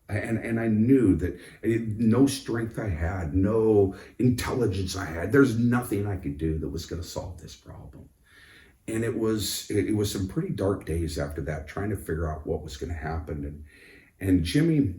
And I knew that no strength I had, no intelligence I had, there's nothing I could do that was going to solve this problem. And it was some pretty dark days after that, trying to figure out what was going to happen. And Jimmy,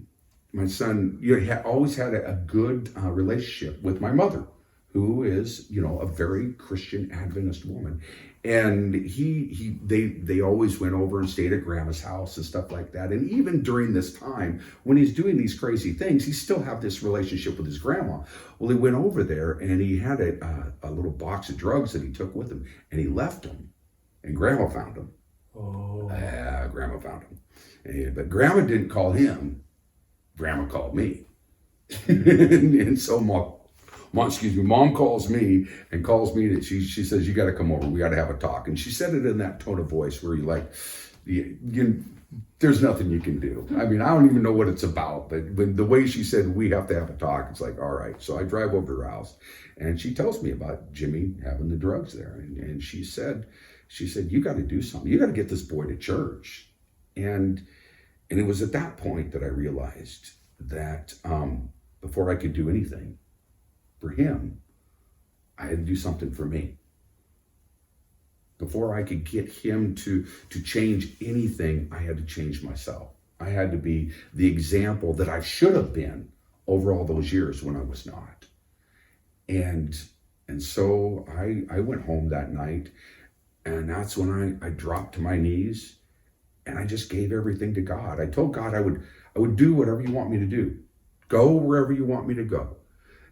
my son, always had a good relationship with my mother, who is, a very Christian Adventist woman. And they always went over and stayed at grandma's house and stuff like that. And even during this time, when he's doing these crazy things, he still have this relationship with his grandma. Well, he went over there and he had a little box of drugs that he took with him, and he left them. And grandma found him. Oh. Grandma found him. But grandma didn't call him. Grandma called me. And so mom calls me and calls me that she says, you got to come over. We got to have a talk. And she said it in that tone of voice where there's nothing you can do. I mean, I don't even know what it's about, but when the way she said, we have to have a talk, it's like, all right. So I drive over to her house and she tells me about Jimmy having the drugs there. And she said, you got to do something. You got to get this boy to church. And it was at that point that I realized that before I could do anything for him, I had to do something for me. Before I could get him to change anything, I had to change myself. I had to be the example that I should have been over all those years when I was not. And so I went home that night, and that's when I dropped to my knees and I just gave everything to God. I told God I would do whatever you want me to do. Go wherever you want me to go.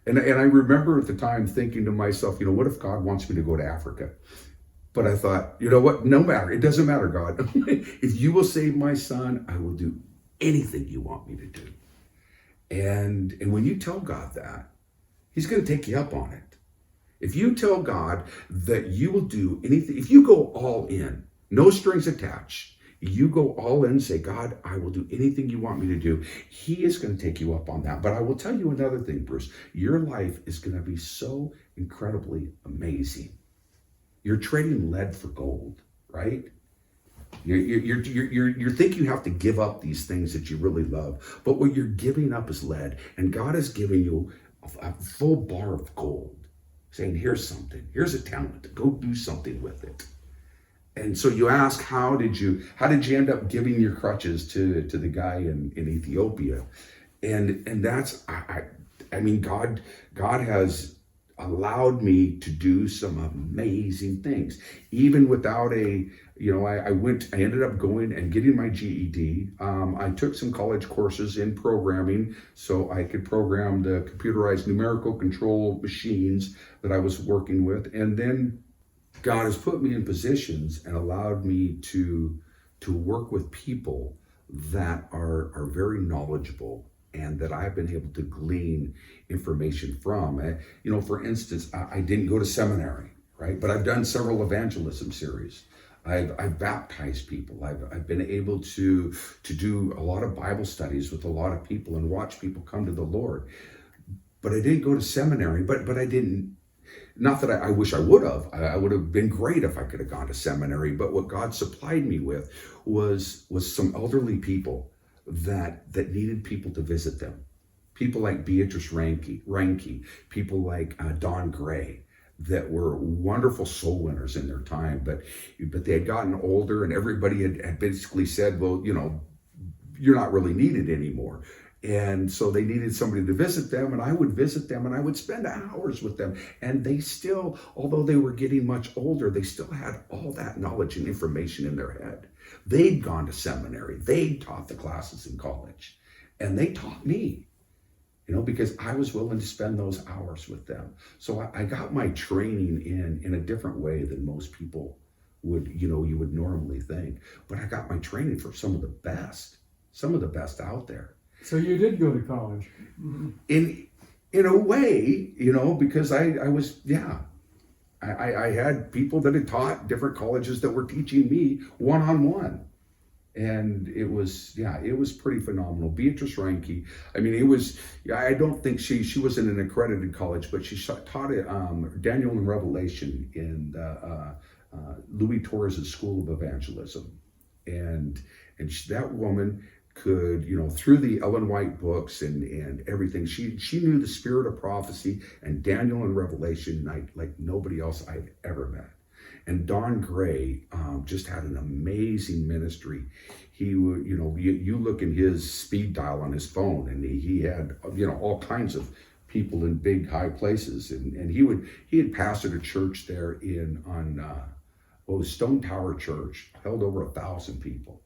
And I remember at the time thinking to myself, what if God wants me to go to Africa? But I thought, you know what? No matter. It doesn't matter, God. If you will save my son, I will do anything you want me to do. And when you tell God that, he's going to take you up on it. If you tell God that you will do anything, if you go all in, no strings attached, you go all in and say, God, I will do anything you want me to do, he is going to take you up on that. But I will tell you another thing, Bruce. Your life is going to be so incredibly amazing. You're trading lead for gold, right? You think you have to give up these things that you really love, but what you're giving up is lead, and God is giving you a full bar of gold, saying, here's something, here's a talent, go do something with it. And so you ask, how did you end up giving your crutches to the guy in Ethiopia? And that's, I mean, God has allowed me to do some amazing things, even without I ended up going and getting my GED. I took some college courses in programming so I could program the computerized numerical control machines that I was working with. And then God has put me in positions and allowed me to work with people that are very knowledgeable and that I've been able to glean information from. For instance, I didn't go to seminary, right? But I've done several evangelism series. I've baptized people. I've been able to do a lot of Bible studies with a lot of people and watch people come to the Lord. But I didn't go to seminary, but I didn't. Not that I wish I would have. I would have been great if I could have gone to seminary. But what God supplied me with was some elderly people that needed people to visit them. People like Beatrice Reinke, people like Don Gray, that were wonderful soul winners in their time. But they had gotten older, and everybody had basically said, well, you're not really needed anymore. And so they needed somebody to visit them, and I would visit them, and I would spend hours with them. And they still, although they were getting much older, they still had all that knowledge and information in their head. They'd gone to seminary. They'd taught the classes in college. And they taught me, because I was willing to spend those hours with them. So I got my training in a different way than most people would, you would normally think. But I got my training from some of the best out there. So you did go to college? Mm-hmm. In a way, because I was, I had people that had taught different colleges that were teaching me one-on-one. And it was pretty phenomenal. Beatrice Reinke, I don't think she was in an accredited college, but she taught Daniel and Revelation in Louis Torres' School of Evangelism. And that woman could, through the Ellen White books and everything, she knew the spirit of prophecy and Daniel and Revelation like nobody else I've ever met. And Don Gray just had an amazing ministry. He would, you look in his speed dial on his phone, and he had, all kinds of people in big high places, and he had pastored a church there Stone Tower Church, held over 1,000 people.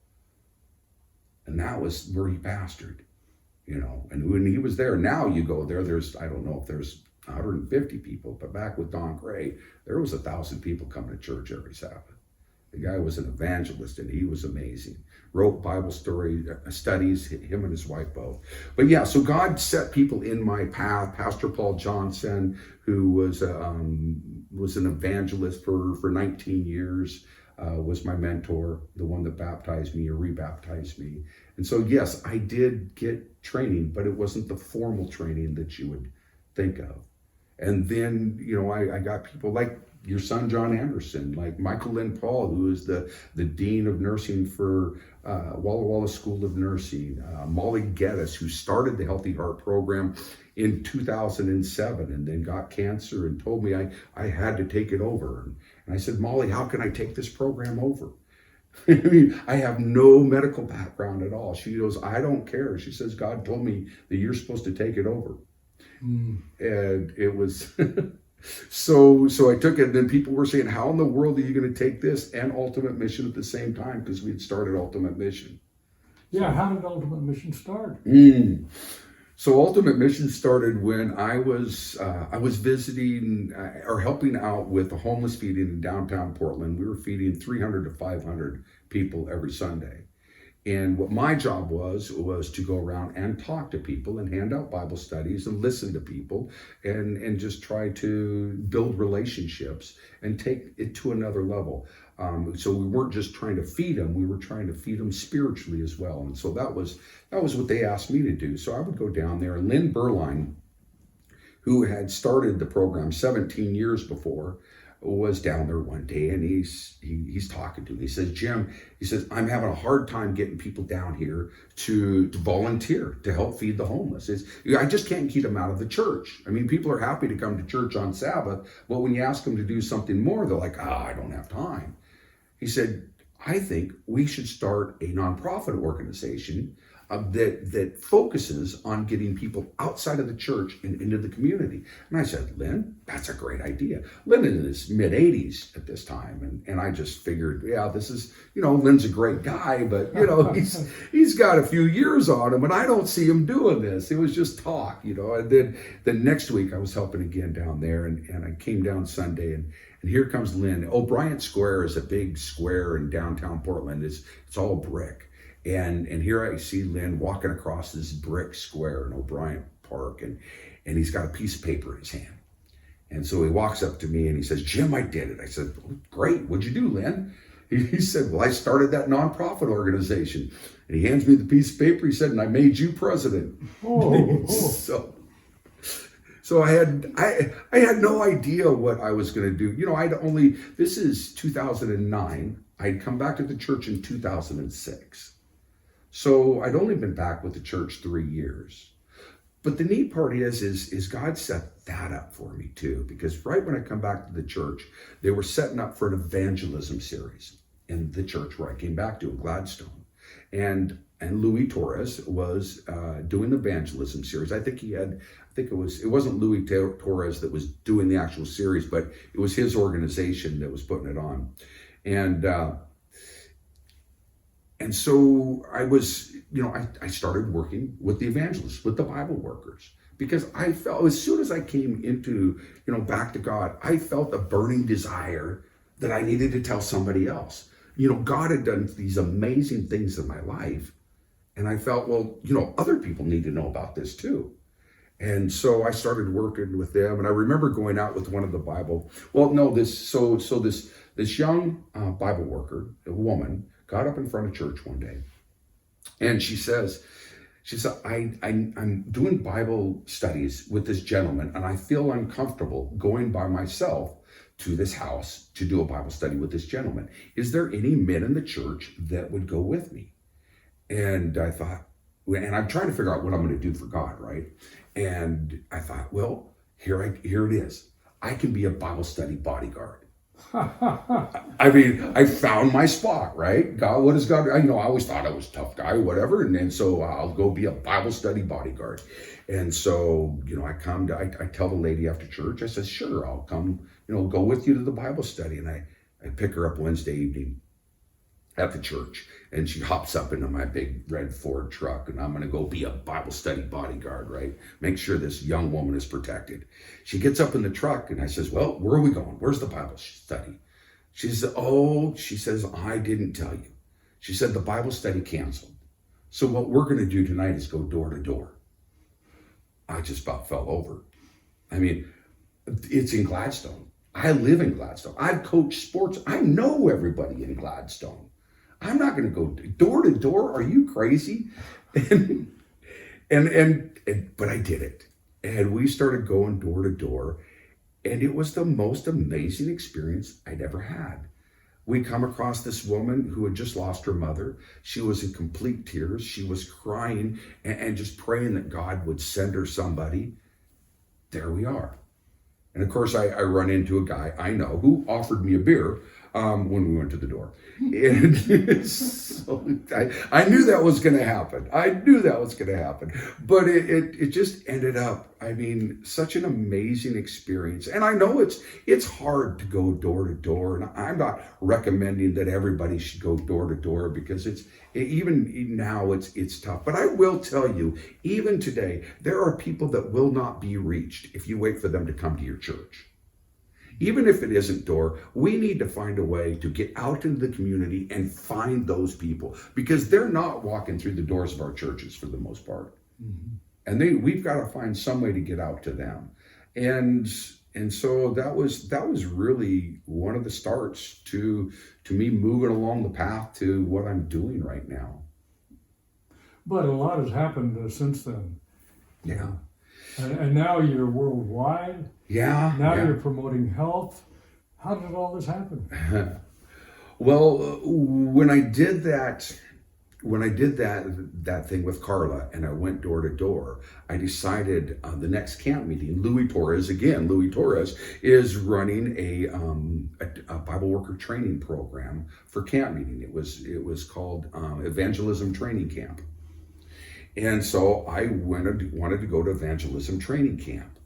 And that was where he pastored, and when he was there, now you go there, I don't know if there's 150 people, but back with Don Gray, there was 1,000 people coming to church every Sabbath. The guy was an evangelist, and he was amazing. Wrote Bible studies, him and his wife both. But yeah, so God set people in my path. Pastor Paul Johnson, who was an evangelist for 19 years, was my mentor, the one that baptized me or rebaptized me. And so, yes, I did get training, but it wasn't the formal training that you would think of. And then, I got people like your son, John Anderson, like Michael Lynn Paul, who is the Dean of Nursing for Walla Walla School of Nursing, Molly Geddes, who started the Healthy Heart Program in 2007 and then got cancer and told me I had to take it over. And I said, Molly, how can I take this program over? I mean, I have no medical background at all. She goes, I don't care. She says, God told me that you're supposed to take it over. And it was so I took it, and then people were saying, how in the world are you going to take this and Ultimate Mission at the same time? Because we'd started Ultimate Mission. Yeah, how did Ultimate Mission start? So Ultimate Mission started when I was visiting or helping out with the homeless feeding in downtown Portland. We were feeding 300 to 500 people every Sunday. And what my job was to go around and talk to people and hand out Bible studies and listen to people and just try to build relationships and take it to another level. So we weren't just trying to feed them, we were trying to feed them spiritually as well. And so that was what they asked me to do. So I would go down there, and Lynn Berline, who had started the program 17 years before, was down there one day, and he's talking to me. He says, Jim, I'm having a hard time getting people down here to volunteer to help feed the homeless. I just can't keep them out of the church. I mean, people are happy to come to church on Sabbath, but when you ask them to do something more, they're like, I don't have time. He said, I think we should start a nonprofit organization that focuses on getting people outside of the church and into the community. And I said, Lynn, that's a great idea. Lynn is in his mid-80s at this time. And I just figured, yeah, this is, Lynn's a great guy, but, he's got a few years on him, and I don't see him doing this. It was just talk, And then the next week I was helping again down there, and I came down Sunday, and here comes Lynn. O'Brien Square is a big square in downtown Portland. It's all brick. And here I see Lynn walking across this brick square in O'Brien Park, and he's got a piece of paper in his hand. And so he walks up to me and he says, Jim, I did it. I said, great, what'd you do, Lynn? He said, well, I started that nonprofit organization. And he hands me the piece of paper. He said, and I made you president. So I had no idea what I was going to do. This is 2009. I'd come back to the church in 2006. So I'd only been back with the church 3 years. But the neat part is God set that up for me too, because right when I come back to the church, they were setting up for an evangelism series in the church where I came back to in Gladstone. And Louis Torres was doing the evangelism series. I think it wasn't Louis Torres that was doing the actual series, but it was his organization that was putting it on. And so I was, I started working with the evangelists, with the Bible workers, because I felt as soon as I came into, back to God, I felt a burning desire that I needed to tell somebody else. God had done these amazing things in my life. And I felt, well, other people need to know about this too. And so I started working with them. And I remember going out with one of the this young Bible worker, a woman, got up in front of church one day, and she said, I'm doing Bible studies with this gentleman, and I feel uncomfortable going by myself to this house to do a Bible study with this gentleman. Is there any men in the church that would go with me? And I thought, and I'm trying to figure out what I'm going to do for God, right? And I thought, well, here it is. I can be a Bible study bodyguard. I mean, I found my spot, right? God, what is God? I always thought I was a tough guy, whatever. And so I'll go be a Bible study bodyguard. And so, I tell the lady after church, I said, sure, I'll come, go with you to the Bible study. And I pick her up Wednesday evening at the church, and she hops up into my big red Ford truck, and I'm going to go be a Bible study bodyguard, right? Make sure this young woman is protected. She gets up in the truck, and I says, well, where are we going? Where's the Bible study? She says, I didn't tell you. She said, the Bible study canceled. So what we're going to do tonight is go door to door. I just about fell over. I mean, it's in Gladstone. I live in Gladstone. I've coached sports. I know everybody in Gladstone. I'm not going to go door to door. Are you crazy? But I did it. And we started going door to door. And it was the most amazing experience I'd ever had. We come across this woman who had just lost her mother. She was in complete tears. She was crying and just praying that God would send her somebody. There we are. And of course, I run into a guy I know who offered me a beer when we went to the door. And so I knew that was going to happen. But it just ended up, such an amazing experience. And I know it's hard to go door to door. And I'm not recommending that everybody should go door to door, because even now it's tough. But I will tell you, even today, there are people that will not be reached if you wait for them to come to your church. Even if it isn't door, we need to find a way to get out into the community and find those people, because they're not walking through the doors of our churches for the most part. Mm-hmm. And we've got to find some way to get out to them. And so that was really one of the starts to me moving along the path to what I'm doing right now. But a lot has happened since then. Yeah. And now you're worldwide. Yeah. Now you're promoting health. How did all this happen? Well, when I did that thing with Carla, and I went door to door, I decided the next camp meeting, Louis Torres is running a Bible worker training program for camp meeting. It was called Evangelism Training Camp. And so I wanted to go to evangelism training camp.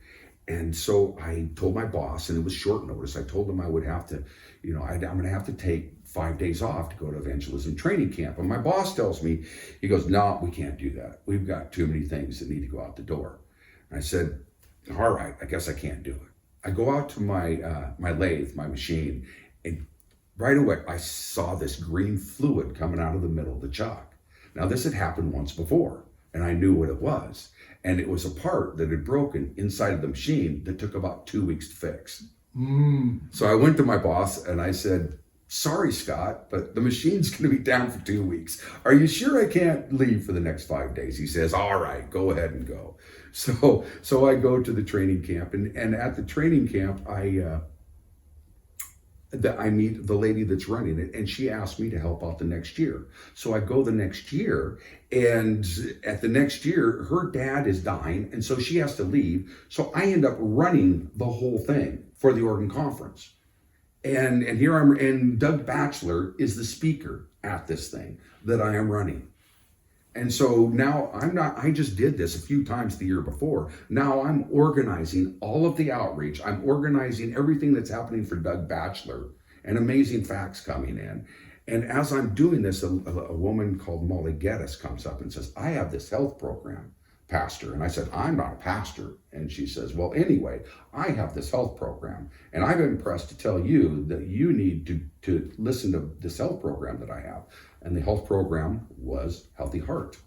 And so I told my boss, and it was short notice, I told him I would have to, I'm going to have to take 5 days off to go to evangelism training camp. And my boss tells me, he goes, no, we can't do that. We've got too many things that need to go out the door. And I said, all right, I guess I can't do it. I go out to my lathe, my machine, and right away I saw this green fluid coming out of the middle of the chuck. Now this had happened once before, and I knew what it was. And it was a part that had broken inside of the machine that took about 2 weeks to fix. So I went to my boss and I said, sorry, Scott, but the machine's going to be down for 2 weeks. Are you sure I can't leave for the next 5 days? He says, all right, go ahead and go. So I go to the training camp, and at the training camp, I meet the lady that's running it, and she asked me to help out the next year. So I go the next year, and at the next year, her dad is dying, and so she has to leave. So I end up running the whole thing for the Oregon Conference. And here and Doug Batchelor is the speaker at this thing that I am running. And so now I just did this a few times the year before. Now I'm organizing all of the outreach. I'm organizing everything that's happening for Doug Batchelor, and Amazing Facts coming in. And as I'm doing this, a woman called Molly Geddes comes up and says, I have this health program, Pastor. And I said, I'm not a pastor. And she says, well, anyway, I have this health program, and I'm impressed to tell you that you need to listen to this health program that I have. And the health program was Healthy Heart.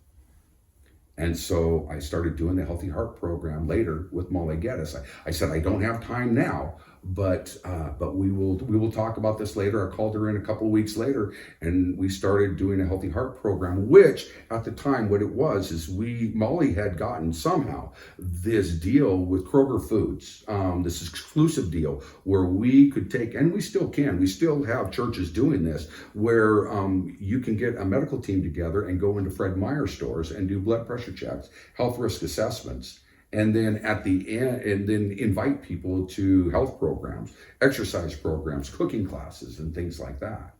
And so I started doing the Healthy Heart program later with Molly Geddes. I said, I don't have time now, But we will talk about this later. I called her in a couple of weeks later, and we started doing a Healthy Heart program. Which at the time, what it was is Molly had gotten somehow this deal with Kroger Foods, this exclusive deal where we could take, and we still can. We still have churches doing this, where you can get a medical team together and go into Fred Meyer stores and do blood pressure checks, health risk assessments, and then at the end, and then invite people to health programs, exercise programs, cooking classes, and things like that.